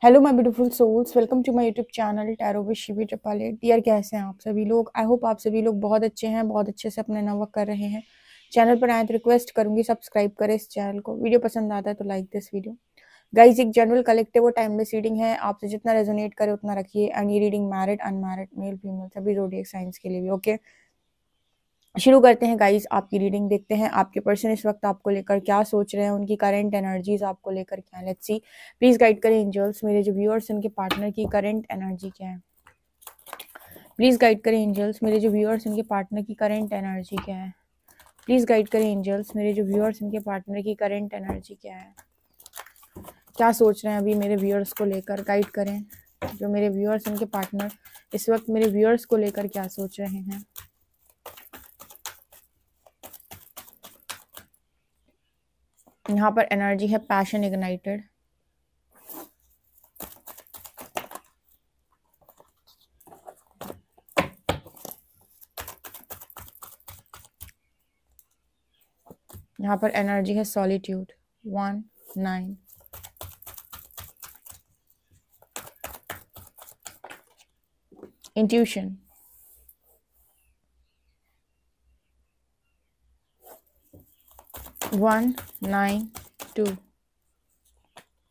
Hello my beautiful souls, welcome to my YouTube channel tarot with Shivi Triplet. Dear, कैसे हैं आप सभी लोग? आई होप आप सभी लोग बहुत अच्छे हैं, बहुत अच्छे से अपना वर्क कर रहे हैं। चैनल पर आए तो रिक्वेस्ट करूंगी सब्सक्राइब करें इस चैनल को। वीडियो पसंद आता है तो लाइक दिस वीडियो। गाइज, एक जनरल कलेक्टिव और टाइमलेस रीडिंग है, आपसे जितना रेजोनेट करे उतना रखिए। एंड ये reading married, unmarried, male female सभी ज़ोडिएक साइंस के लिए भी ओके। शुरू करते हैं गाइस आपकी रीडिंग। देखते हैं आपके पर्सन इस वक्त आपको लेकर क्या सोच रहे हैं, उनकी करंट एनर्जीज आपको लेकर क्या है। लेट्स सी, प्लीज गाइड करें एंजल्स, मेरे जो व्यूअर्स उनके पार्टनर की करंट एनर्जी क्या है। प्लीज गाइड करें एंजल्स, मेरे जो व्यूअर्स उनके पार्टनर की करंट एनर्जी क्या है। प्लीज गाइड करें एंजल्स, मेरे जो व्यूअर्स उनके पार्टनर की करंट एनर्जी क्या है। क्या सोच रहे हैं अभी मेरे व्यूअर्स को लेकर, गाइड करें। जो मेरे व्यूअर्स उनके पार्टनर इस वक्त मेरे व्यूअर्स को लेकर क्या सोच रहे हैं। यहाँ पर एनर्जी है पैशन इग्नाइटेड। यहाँ पर एनर्जी है सॉलिट्यूड 1 9। इंट्यूशन 1 9 2।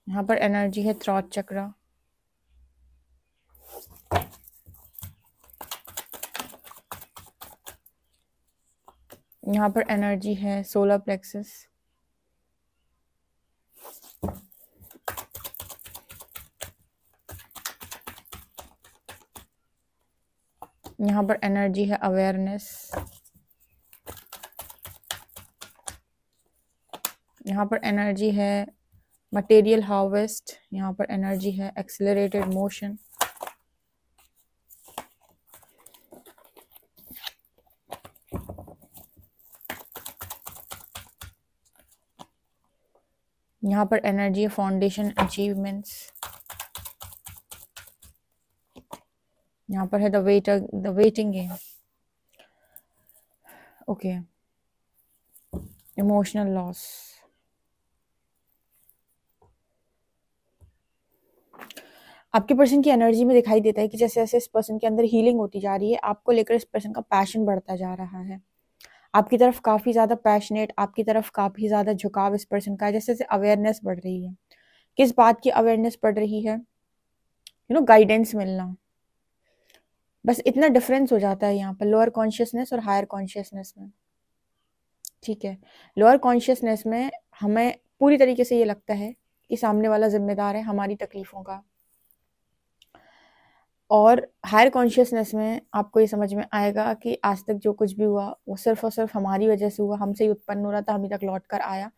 यहाँ पर एनर्जी है थ्रॉट चक्रा। यहाँ पर एनर्जी है सोलर प्लेक्सस। यहाँ पर एनर्जी है अवेयरनेस। यहाँ पर एनर्जी है मटेरियल हार्वेस्ट। यहाँ पर एनर्जी है एक्सेलरेटेड मोशन। यहाँ पर एनर्जी है फाउंडेशन अचीवमेंट्स। यहाँ पर है the waiting game. Okay, emotional loss. आपके पर्सन की एनर्जी में दिखाई देता है कि जैसे जैसे इस पर्सन के अंदर हीलिंग होती जा रही है, आपको लेकर इस पर्सन का पैशन बढ़ता जा रहा है। आपकी तरफ काफ़ी ज़्यादा पैशनेट, आपकी तरफ काफ़ी ज़्यादा झुकाव इस पर्सन का है। जैसे जैसे अवेयरनेस बढ़ रही है, किस बात की अवेयरनेस बढ़ रही है? गाइडेंस मिलना। बस इतना डिफरेंस हो जाता है यहाँ पर लोअर कॉन्शियसनेस और हायर कॉन्शियसनेस में। ठीक है, लोअर कॉन्शियसनेस में हमें पूरी तरीके से ये लगता है कि सामने वाला जिम्मेदार है हमारी तकलीफों का, और हायर कॉन्शियसनेस में आपको ये समझ में आएगा कि आज तक जो कुछ भी हुआ वो सिर्फ और सिर्फ हमारी वजह से हुआ, हमसे ही उत्पन्न हो रहा था, हम ही तक लौट कर आया,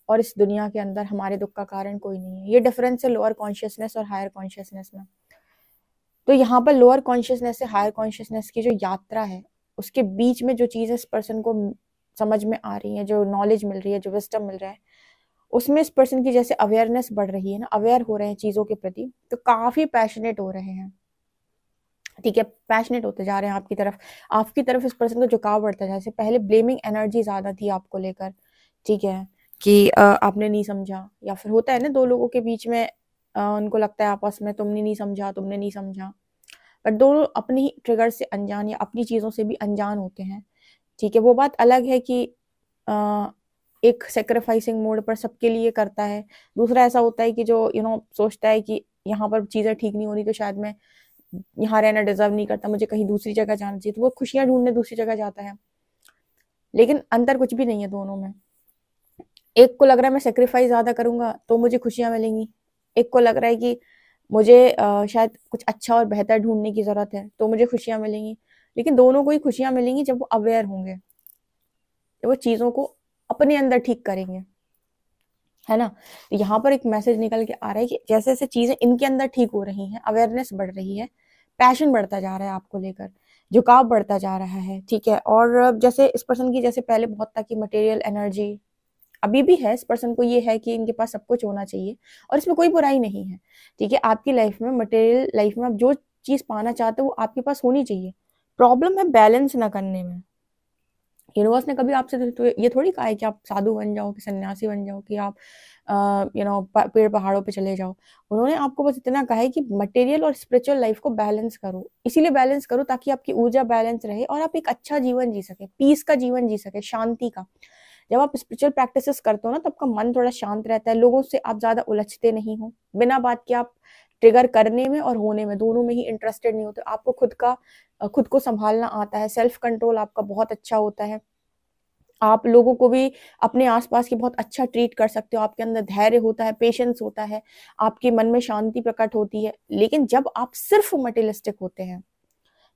और इस दुनिया के अंदर हमारे दुख का कारण कोई नहीं है। ये डिफरेंस है लोअर कॉन्शियसनेस और हायर कॉन्शियसनेस में। तो यहाँ पर लोअर कॉन्शियसनेस से हायर कॉन्शियसनेस की जो यात्रा है, उसके बीच में जो चीज़ इस पर्सन को समझ में आ रही है, जो नॉलेज मिल रही है, जो विजडम मिल रहा है, उसमें इस पर्सन की जैसे अवेयरनेस बढ़ रही है ना, अवेयर हो रहे हैं चीज़ों के प्रति, तो काफ़ी पैशनेट हो रहे हैं। ठीक है, पैशनेट होते जा रहे हैं आपकी तरफ इस पर्सन का झुकाव बढ़ता जा रहा है। पहले ब्लेमिंग एनर्जी ज़्यादा थी आपको लेकर, ठीक है, कि आपने नहीं समझा, या फिर होता है ना दो लोगों के बीच में उनको लगता है आपस में तुमने नहीं समझा, बट दोनों अपनी ही ट्रिगर से अनजान या अपनी चीज़ों से भी अनजान होते हैं। ठीक है, वो बात अलग है कि एक सेक्रीफाइसिंग मोड पर सबके लिए करता है। दूसरा ऐसा होता है कि जो सोचता है कि यहाँ पर चीज़ें ठीक नहीं हो रही तो शायद मैं यहाँ रहना डिजर्व नहीं करता, मुझे कहीं दूसरी जगह जाना चाहिए, तो वो खुशियां ढूंढने दूसरी जगह जाता है। लेकिन अंतर कुछ भी नहीं है दोनों में। एक को लग रहा है मैं सेक्रीफाइस ज्यादा करूंगा तो मुझे खुशियां मिलेंगी, एक को लग रहा है कि मुझे शायद कुछ अच्छा और बेहतर ढूंढने की जरूरत है तो मुझे खुशियां मिलेंगी। लेकिन दोनों को ही खुशियां मिलेंगी जब वो अवेयर होंगे, जब वो चीजों को अपने अंदर ठीक करेंगे, है ना। तो यहाँ पर एक मैसेज निकल के आ रहा है कि जैसे जैसे चीजें इनके अंदर ठीक हो रही हैं, अवेयरनेस बढ़ रही है, पैशन बढ़ता जा रहा है आपको लेकर, झुकाव बढ़ता जा रहा है। ठीक है, और जैसे इस पर्सन की जैसे पहले बहुत था कि मटेरियल एनर्जी, अभी भी है, इस पर्सन को ये है कि इनके पास सब कुछ होना चाहिए, और इसमें कोई बुराई नहीं है। ठीक है, आपकी लाइफ में, मटेरियल लाइफ में आप जो चीज पाना चाहते हो वो आपके पास होनी चाहिए। प्रॉब्लम है बैलेंस ना करने में। यूनिवर्स ने कभी आपसे तो ये थोड़ी कहा है कि आप साधु बन जाओ, कि सन्यासी बन जाओ, कि आप पेड़ पहाड़ों पे चले जाओ। उन्होंने आपको बस इतना कहा है कि मटेरियल और स्पिरिचुअल लाइफ को बैलेंस करो। इसीलिए बैलेंस करो ताकि आपकी ऊर्जा बैलेंस रहे और आप एक अच्छा जीवन जी सके, पीस का जीवन जी सके, शांति का। जब आप स्पिरिचुअल प्रैक्टिसेस करते हो ना, तो आपका मन थोड़ा शांत रहता है, लोगों से आप ज्यादा उलझते नहीं हो, बिना बात के आप ट्रिगर करने में और होने में दोनों में ही इंटरेस्टेड नहीं होते। आपको खुद को संभालना आता है, सेल्फ कंट्रोल आपका बहुत अच्छा होता है। आप लोगों को भी अपने आसपास की बहुत अच्छा ट्रीट कर सकते हो, आपके अंदर धैर्य होता है, पेशेंस होता है, आपके मन में शांति प्रकट होती है। लेकिन जब आप सिर्फ मटेरियलिस्टिक होते हैं,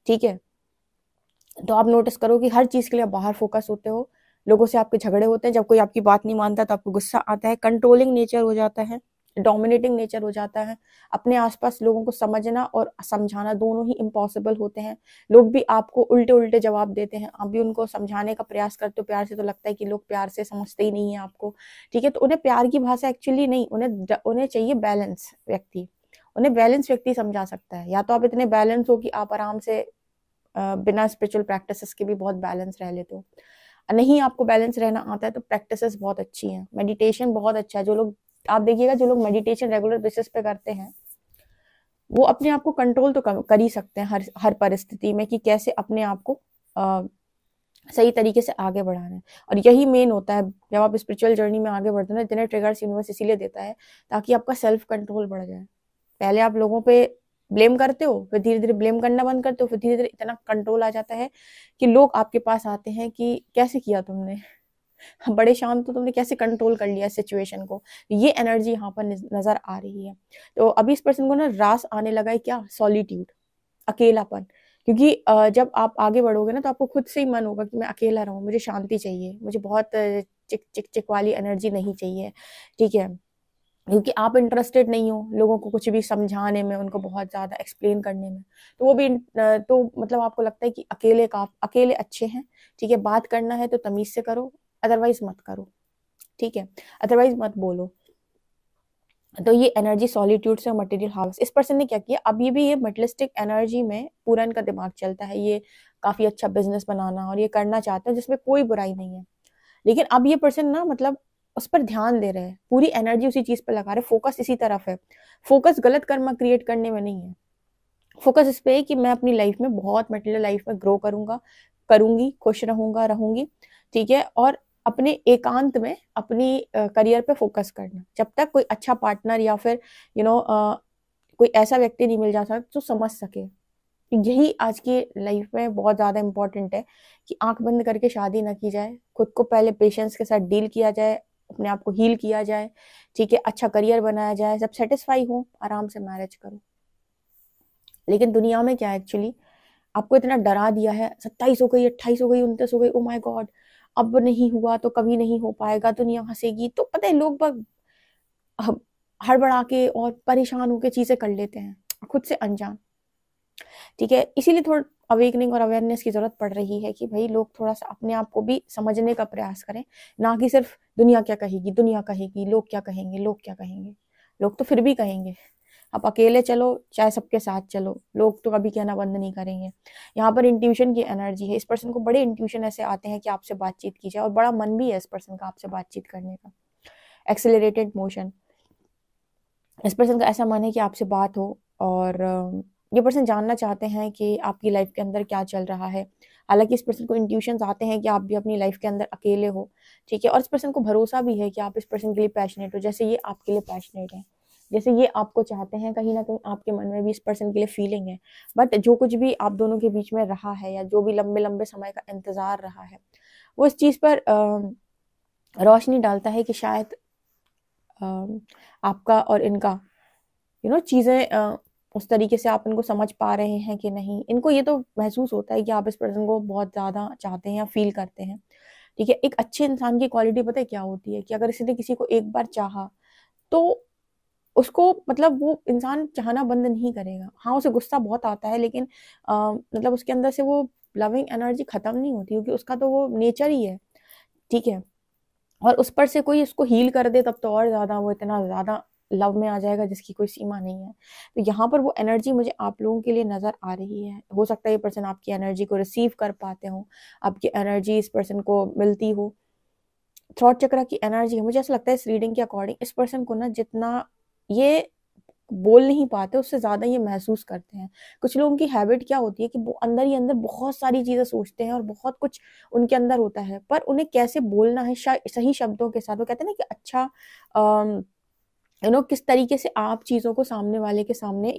ठीक है, तो आप नोटिस करो कि हर चीज के लिए आप बाहर फोकस होते हो, लोगों से आपके झगड़े होते हैं, जब कोई आपकी बात नहीं मानता तो आपको गुस्सा आता है, कंट्रोलिंग नेचर हो जाता है, डोमिनेटिंग नेचर हो जाता है। अपने आसपास लोगों को समझना और समझाना दोनों ही इम्पॉसिबल होते हैं। लोग भी आपको उल्टे उल्टे जवाब देते हैं, आप भी उनको समझाने का प्रयास करते हो प्यार से, तो लगता है कि लोग प्यार से समझते ही नहीं है आपको, ठीक है। तो उन्हें प्यार की भाषा एक्चुअली नहीं, उन्हें चाहिए बैलेंस व्यक्ति। उन्हें बैलेंस व्यक्ति समझा सकता है। या तो आप इतने बैलेंस हो कि आप आराम से बिना स्पिरिचुअल प्रैक्टिसेस के भी बहुत बैलेंस रह लेते हो। नहीं आपको बैलेंस रहना आता है तो प्रैक्टिसेस बहुत अच्छी हैं, मेडिटेशन बहुत अच्छा है। जो लोग आप देखिएगा, जो लोग मेडिटेशन रेगुलर बेसिस पे करते हैं, वो अपने आप को कंट्रोल तो कर ही सकते हैं हर परिस्थिति में, कि कैसे अपने आप को सही तरीके से आगे बढ़ाना है। और यही मेन होता है जब आप स्पिरिचुअल जर्नी में आगे बढ़ते हो ना, इतने ट्रिगर्स यूनिवर्स इसीलिए देता है ताकि आपका सेल्फ कंट्रोल बढ़ जाए। पहले आप लोगों पे ब्लेम करते हो, फिर धीरे धीरे ब्लेम करना बंद करते हो, फिर धीरे धीरे इतना कंट्रोल आ जाता है कि लोग आपके पास आते हैं कि कैसे किया तुमने, बड़े शांत हो, तुमने कैसे कंट्रोल कर लिया सिचुएशन को। ये एनर्जी यहाँ पर नजर आ रही है। तो अभी इस पर्सन को ना रास आने लगा है, क्या, सॉलिट्यूड, अकेलापन। क्योंकि जब आप आगे बढ़ोगे ना, तो आपको खुद से ही मन होगा कि मैं अकेला रहूं, मुझे शांति चाहिए, मुझे बहुत चिक चिक चिक वाली एनर्जी नहीं चाहिए, ठीक है। क्योंकि आप इंटरेस्टेड नहीं हो लोगों को कुछ भी समझाने में, उनको बहुत ज्यादा एक्सप्लेन करने में, तो वो भी तो मतलब आपको लगता है कि अकेले अच्छे हैं, ठीक है। बात करना है तो तमीज से करो, अदरवाइज मत करो, ठीक है, अदरवाइज मत बोलो। तो ये एनर्जी सॉलिट्यूड से मटेरियल हाउस, इस पर्सन ने क्या किया, अब ये भी ये मटेरियलिस्टिक एनर्जी में पूरा इनका दिमाग चलता है, ये काफी अच्छा बिजनेस बनाना और ये करना चाहते हैं, जिसमें कोई बुराई नहीं है। लेकिन अब ये पर्सन ना मतलब उस पर ध्यान दे रहे हैं, पूरी एनर्जी उसी चीज पर लगा रहे, फोकस इसी तरफ है। फोकस गलत कर्म क्रिएट करने में नहीं है, फोकस इस पे है कि मैं अपनी लाइफ में बहुत मटेरियल लाइफ में ग्रो करूंगा, करूंगी, खुश रहूंगी, ठीक है। और अपने एकांत में अपनी करियर पे फोकस करना, जब तक कोई अच्छा पार्टनर या फिर यू नो कोई ऐसा व्यक्ति नहीं मिल जाता जो समझ सके। यही आज की लाइफ में बहुत ज्यादा इंपॉर्टेंट है कि आंख बंद करके शादी ना की जाए, खुद को पहले पेशेंस के साथ डील किया जाए, अपने आप को हील किया जाए, ठीक है, अच्छा करियर बनाया जाए, सब सेटिस्फाई हो, आराम से मैरिज करो। लेकिन दुनिया में क्या है एक्चुअली, आपको इतना डरा दिया है, 27 हो गई, 28 हो गई, 29 हो गई, ओ माय गॉड, अब नहीं हुआ तो कभी नहीं हो पाएगा, दुनिया हंसेगी। तो पता है लोग बग हड़बड़ा के और परेशान होकर चीजें कर लेते हैं, खुद से अनजान, ठीक है। इसीलिए थोड़ा अवेकनिंग और अवेयरनेस की जरूरत पड़ रही है कि भाई लोग थोड़ा सा अपने आप को भी समझने का प्रयास करें, ना कि सिर्फ दुनिया क्या कहेगी, दुनिया कहेगी, लोग क्या कहेंगे, लोग क्या कहेंगे। लोग तो फिर भी कहेंगे, आप अकेले चलो चाहे सबके साथ चलो, लोग तो कभी कहना बंद नहीं करेंगे। यहाँ पर इंट्यूशन की एनर्जी है, इस पर्सन को बड़े इंट्यूशन ऐसे आते हैं कि आपसे बातचीत की जाए, और बड़ा मन भी है इस पर्सन का आपसे बातचीत करने का, एक्सेलरेटेड मोशन। इस पर्सन का ऐसा मन है कि आपसे बात हो, और ये पर्सन जानना चाहते हैं कि आपकी लाइफ के अंदर क्या चल रहा है। हालांकि इस पर्सन को इंट्यूशंस आते हैं कि आप भी अपनी लाइफ के अंदर अकेले हो, ठीक है। और इस पर्सन को भरोसा भी है कि आप इस पर्सन के लिए पैशनेट हो, जैसे ये आपके लिए पैशनेट है, जैसे ये आपको चाहते हैं। कहीं ना कहीं आपके मन में भी इस पर्सन के लिए फीलिंग है। बट जो कुछ भी आप दोनों के बीच में रहा है, या जो भी लंबे लंबे समय का इंतजार रहा है, वो इस चीज पर रोशनी डालता है कि शायद आपका और इनका चीजें उस तरीके से आप इनको समझ पा रहे हैं कि नहीं। इनको ये तो महसूस होता है कि आप इस पर्सन को बहुत ज्यादा चाहते हैं या फील करते हैं, ठीक है। एक अच्छे इंसान की क्वालिटी पता है क्या होती है, कि अगर किसी ने किसी को एक बार चाहा तो उसको मतलब वो इंसान चाहना बंद नहीं करेगा। हाँ, उसे गुस्सा बहुत आता है, लेकिन मतलब उसके अंदर से वो लविंग एनर्जी खत्म नहीं होती, क्योंकि उसका तो वो नेचर ही है, ठीक है। और उस पर से कोई उसको हील कर दे तब तो और ज्यादा वो इतना ज्यादा लव में आ जाएगा जिसकी कोई सीमा नहीं है। तो यहाँ पर वो एनर्जी मुझे आप लोगों के लिए नज़र आ रही है। हो सकता है ये पर्सन आपकी एनर्जी को रिसीव कर पाते हो, आपकी एनर्जी इस पर्सन को मिलती हो। थ्रॉट चक्र की एनर्जी है, मुझे ऐसा लगता है इस रीडिंग के अकॉर्डिंग इस पर्सन को ना जितना ये बोल नहीं पाते उससे ज़्यादा ये महसूस करते हैं। कुछ लोगों की हैबिट क्या होती है कि वो अंदर ही अंदर बहुत सारी चीज़ें सोचते हैं और बहुत कुछ उनके अंदर होता है, पर उन्हें कैसे बोलना है सही शब्दों के साथ। वो कहते हैं ना कि अच्छा किस तरीके से आप चीज़ों को सामने वाले के सामने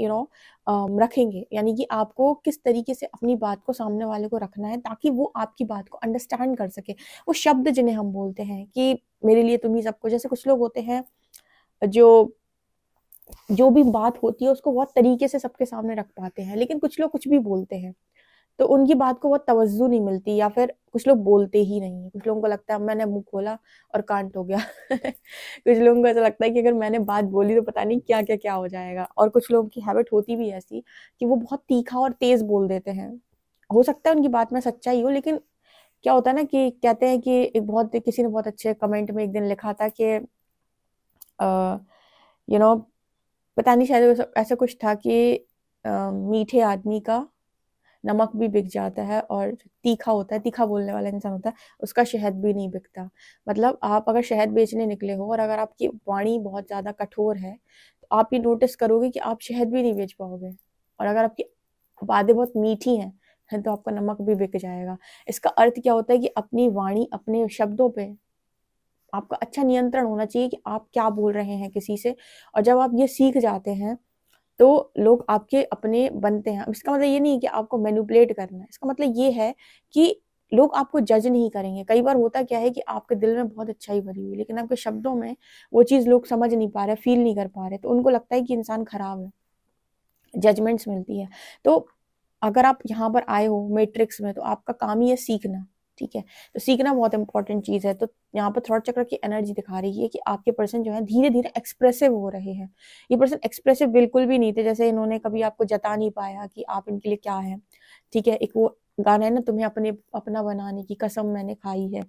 रखेंगे, यानी कि आपको किस तरीके से अपनी बात को सामने वाले को रखना है ताकि वो आपकी बात को अंडरस्टैंड कर सके। वो शब्द जिन्हें हम बोलते हैं कि मेरे लिए तुम ही सब कुछ। जैसे कुछ लोग होते हैं जो जो भी बात होती है उसको बहुत तरीके से सबके सामने रख पाते हैं, लेकिन कुछ लोग कुछ भी बोलते हैं तो उनकी बात को बहुत तवज्जो नहीं मिलती, या फिर कुछ लोग बोलते ही नहीं है। कुछ लोगों को लगता है मैंने मुंह खोला और कांट हो गया कुछ लोगों को ऐसा लगता है कि अगर मैंने बात बोली तो पता नहीं क्या क्या क्या हो जाएगा। और कुछ लोगों की हैबिट होती भी ऐसी कि वो बहुत तीखा और तेज बोल देते हैं। हो सकता है उनकी बात में सच्चाई हो, लेकिन क्या होता है ना कि कहते हैं कि किसी ने बहुत अच्छे कमेंट में एक दिन लिखा था कि यू नो पता नहीं शायद ऐसा कुछ था कि मीठे आदमी का नमक भी बिक जाता है और तीखा होता है, तीखा बोलने वाला इंसान होता है, उसका शहद भी नहीं बिकता। मतलब आप अगर शहद बेचने निकले हो और अगर आपकी वाणी बहुत ज़्यादा कठोर है तो आप ये नोटिस करोगे कि आप शहद भी नहीं बेच पाओगे। और अगर आपकी बातें बहुत मीठी हैं तो आपका नमक भी बिक जाएगा। इसका अर्थ क्या होता है कि अपनी वाणी, अपने शब्दों पे आपका अच्छा नियंत्रण होना चाहिए कि आप क्या बोल रहे हैं किसी से। और जब आप ये सीख जाते हैं तो लोग आपके अपने बनते हैं। इसका मतलब ये नहीं है कि आपको मैनिपुलेट करना है, इसका मतलब ये है कि लोग आपको जज नहीं करेंगे। कई बार होता क्या है कि आपके दिल में बहुत अच्छाई भरी हुई, लेकिन आपके शब्दों में वो चीज़ लोग समझ नहीं पा रहे, फील नहीं कर पा रहे, तो उनको लगता है कि इंसान खराब है, जजमेंट्स मिलती है। तो अगर आप यहाँ पर आए हो मैट्रिक्स में तो आपका काम ही है सीखना, ठीक है। तो सीखना बहुत इंपॉर्टेंट चीज़ है। तो यहाँ पर थॉट चक्र की एनर्जी दिखा रही है कि आपके पर्सन जो है धीरे धीरे एक्सप्रेसिव हो रहे हैं। ये पर्सन एक्सप्रेसिव बिल्कुल भी नहीं थे, जैसे इन्होंने कभी आपको जता नहीं पाया कि आप इनके लिए क्या है, ठीक है। एक वो गाना है ना, तुम्हें अपना बनाने की कसम मैंने खाई है।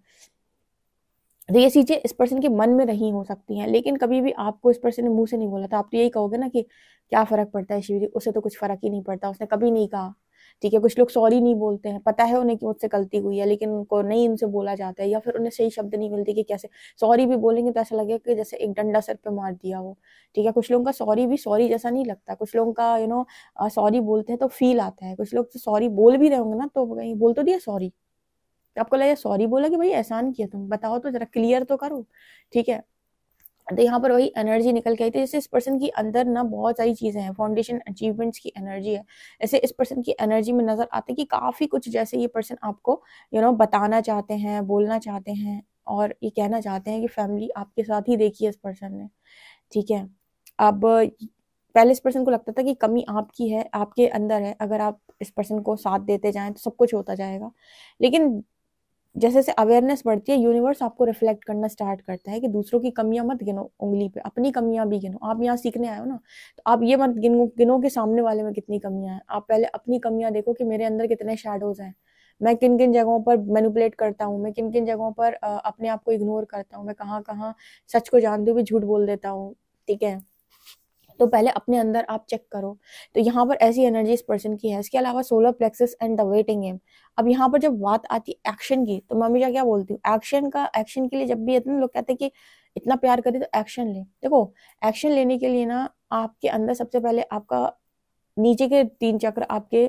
तो ये चीज़ें इस पर्सन के मन में रही हो सकती हैं, लेकिन कभी भी आपको इस पर्सन ने मुंह से नहीं बोला था। आप तो यही कहोगे ना कि क्या फ़र्क पड़ता है शिव जी, उसे तो कुछ फ़र्क ही नहीं पड़ता, उसने कभी नहीं कहा, ठीक है। कुछ लोग सॉरी नहीं बोलते हैं, पता है उन्हें कि मुझसे गलती हुई है, लेकिन उनको नहीं उनसे बोला जाता है, या फिर उन्हें सही शब्द नहीं मिलते कि कैसे सॉरी भी बोलेंगे तो ऐसा लगेगा कि जैसे एक डंडा सर पे मार दिया हो, ठीक है। कुछ लोगों का सॉरी भी सॉरी जैसा नहीं लगता। कुछ लोगों का सॉरी बोलते हैं तो फील आता है। कुछ लोग तो सॉरी बोल भी रहे होंगे ना तो कहीं बोल तो दिया सॉरी, तो आपको लगा सॉरी बोला कि भाई एहसान किया, तुम बताओ तो जरा क्लियर तो करो, ठीक है। तो यहाँ पर वही एनर्जी निकल के आई थी। जैसे इस पर्सन की अंदर ना बहुत सारी चीजें हैं, फाउंडेशन अचीवमेंट्स की एनर्जी है। जैसे इस पर्सन की एनर्जी में नजर आते हैं कि काफी कुछ, जैसे ये पर्सन आपको बताना चाहते हैं, बोलना चाहते हैं और ये कहना चाहते हैं कि फैमिली आपके साथ ही देखी है इस पर्सन ने, ठीक है। अब पहले इस पर्सन को लगता था कि कमी आपकी है, आपके अंदर है, अगर आप इस पर्सन को साथ देते जाएं तो सब कुछ होता जाएगा। लेकिन जैसे जैसे अवेयरनेस बढ़ती है, यूनिवर्स आपको रिफ्लेक्ट करना स्टार्ट करता है कि दूसरों की कमियां मत गिनो उंगली पे, अपनी कमियां भी गिनो। आप यहाँ सीखने आए हो ना, तो आप ये मत गिनो कि सामने वाले में कितनी कमियां हैं। आप पहले अपनी कमियां देखो कि मेरे अंदर कितने शैडोज हैं, मैं किन किन जगहों पर मैनिपुलेट करता हूँ, मैं किन किन जगहों पर अपने आप को इग्नोर करता हूँ, मैं कहाँ कहाँ सच को जानते हुए झूठ बोल देता हूँ, ठीक है। तो पहले अपने अंदर आप चेक करो। तो यहाँ पर ऐसी एनर्जी इस पर्सन की है। इसके अलावा solar plexus and the waiting game. अब यहाँ पर जब बात आती है एक्शन की, तो मैं हमेशा क्या बोलती हूँ, एक्शन के लिए जब भी इतने लोग कहते हैं कि इतना प्यार करे तो एक्शन ले। देखो, एक्शन लेने के लिए ना आपके अंदर सबसे पहले आपका नीचे के 3 चक्र आपके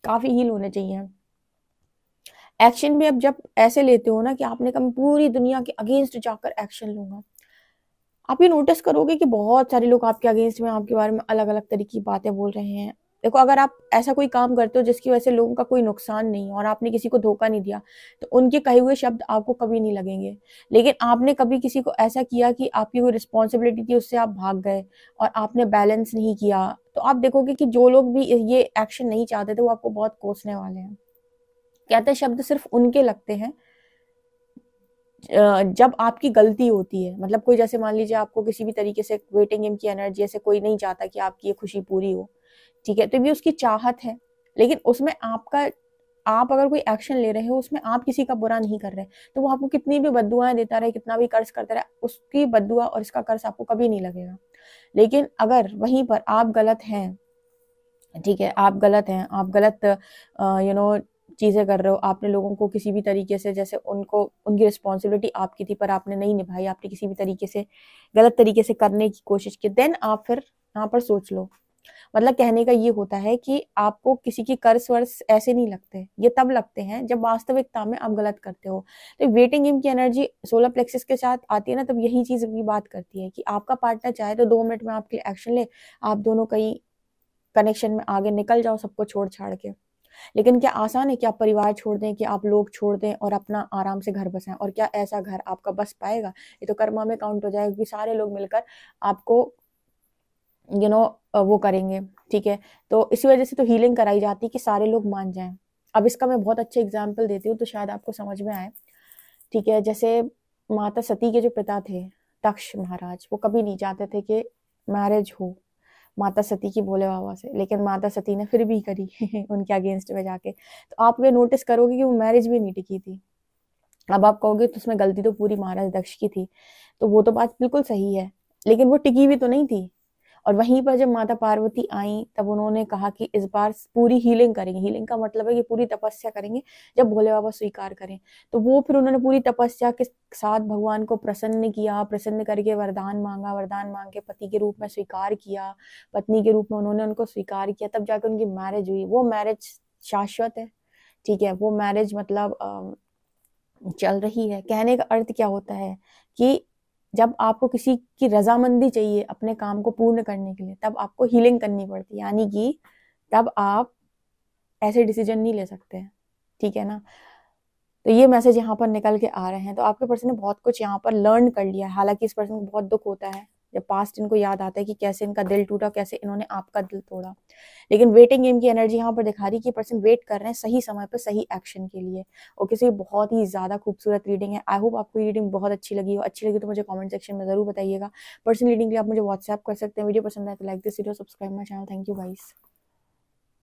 काफी हील होने चाहिए। एक्शन भी अब जब ऐसे लेते हो ना कि आपने कभी पूरी दुनिया के अगेंस्ट जाकर एक्शन लूंगा, आप ये नोटिस करोगे कि बहुत सारे लोग आपके अगेंस्ट में आपके बारे में अलग अलग तरह की बातें बोल रहे हैं। देखो, अगर आप ऐसा कोई काम करते हो जिसकी वजह से लोगों का कोई नुकसान नहीं और आपने किसी को धोखा नहीं दिया, तो उनके कहे हुए शब्द आपको कभी नहीं लगेंगे। लेकिन आपने कभी किसी को ऐसा किया कि आपकी कोई रिस्पॉन्सिबिलिटी थी, उससे आप भाग गए और आपने बैलेंस नहीं किया, तो आप देखोगे कि जो लोग भी ये एक्शन नहीं चाहते थे वो आपको बहुत कोसने वाले हैं। कहते हैं शब्द सिर्फ उनके लगते हैं जब आपकी गलती होती है। मतलब कोई, जैसे मान लीजिए आपको किसी भी तरीके से वेटिंग गेम की एनर्जी, जैसे कोई नहीं चाहता कि आपकी ये खुशी पूरी हो, ठीक है, तो ये उसकी चाहत है, लेकिन उसमें आप अगर कोई एक्शन ले रहे हो उसमें आप किसी का बुरा नहीं कर रहे, तो वो आपको कितनी भी बद्दुआएं देता रहे, कितना भी कर्ज करता रहे, उसकी बद्दुआ और इसका कर्ज आपको कभी नहीं लगेगा। लेकिन अगर वहीं पर आप गलत हैं, ठीक है, आप गलत हैं, आप गलत चीज़ें कर रहे हो, आपने लोगों को किसी भी तरीके से, जैसे उनको उनकी रिस्पॉन्सिबिलिटी आपकी थी पर आपने नहीं निभाई, आपने किसी भी तरीके से गलत तरीके से करने की कोशिश की, देन आप फिर यहाँ पर सोच लो। मतलब कहने का ये होता है कि आपको किसी की कर्ज वर्ज ऐसे नहीं लगते, ये तब लगते हैं जब वास्तविकता में आप गलत करते हो। तो वेटिंग गेम की एनर्जी सोलर प्लेक्सस के साथ आती है ना, तब यही चीज की बात करती है कि आपका पार्टनर चाहे तो 2 मिनट में आपके लिए एक्शन ले, आप दोनों कहीं कनेक्शन में आगे निकल जाओ सबको छोड़ छाड़ के। लेकिन क्या आसान है कि आप परिवार छोड़ दें, कि आप लोग छोड़ दें और अपना आराम से घर बसाएं? और क्या ऐसा घर आपका बस पाएगा? ये तो कर्मा में काउंट हो जाएगा, क्योंकि सारे लोग मिलकर आपको वो करेंगे, ठीक है। तो इसी वजह से तो हीलिंग कराई जाती है कि सारे लोग मान जाएं। अब इसका मैं बहुत अच्छे एग्जाम्पल देती हूँ तो शायद आपको समझ में आए, ठीक है। जैसे माता सती के जो पिता थे, दक्ष महाराज, वो कभी नहीं चाहते थे कि मैरिज हो माता सती की भोले बाबा से, लेकिन माता सती ने फिर भी करी उनके अगेंस्ट में जाके। तो आप ये नोटिस करोगे कि वो मैरिज भी नहीं टिकी थी। अब आप कहोगे तो उसमें गलती तो पूरी महाराज दक्ष की थी, तो वो तो बात बिल्कुल सही है, लेकिन वो टिकी भी तो नहीं थी। और वहीं पर जब माता पार्वती आई तब उन्होंने कहा कि इस बार पूरी हीलिंग करेंगे। हीलिंग का मतलब है कि पूरी तपस्या करेंगे, जब भोले बाबा स्वीकार करें। तो वो फिर उन्होंने पूरी तपस्या के साथ भगवान को प्रसन्न किया, प्रसन्न करके वरदान मांगा, वरदान मांग के पति के रूप में स्वीकार किया, पत्नी के रूप में उन्होंने उनको स्वीकार किया, तब जाकर उनकी मैरिज हुई। वो मैरिज शाश्वत है, ठीक है। वो मैरिज मतलब चल रही है। कहने का अर्थ क्या होता है कि जब आपको किसी की रजामंदी चाहिए अपने काम को पूर्ण करने के लिए, तब आपको हीलिंग करनी पड़ती है, यानी कि तब आप ऐसे डिसीजन नहीं ले सकते, ठीक है ना। तो ये मैसेज यहाँ पर निकल के आ रहे हैं। तो आपके पर्सन ने बहुत कुछ यहाँ पर लर्न कर लिया है। हालांकि इस पर्सन को बहुत दुख होता है जब पास्ट इनको याद आता है कि कैसे इनका दिल टूटा, कैसे इन्होंने आपका दिल तोड़ा। लेकिन वेटिंग गेम की एनर्जी यहाँ पर दिखा रही है कि पर्सन वेट कर रहे हैं सही समय पर सही एक्शन के लिए। और किसी बहुत ही ज्यादा खूबसूरत रीडिंग है। आई होप आपको ये रीडिंग बहुत अच्छी लगी हो। अच्छी लगी तो मुझे कमेंट सेक्शन में जरूर बताइएगा। पर्सनल रीडिंग के लिए आप मुझे व्हाट्सएप कर सकते हैं। वीडियो पसंद आए तो like this video, subscribe my channel. Thank you guys.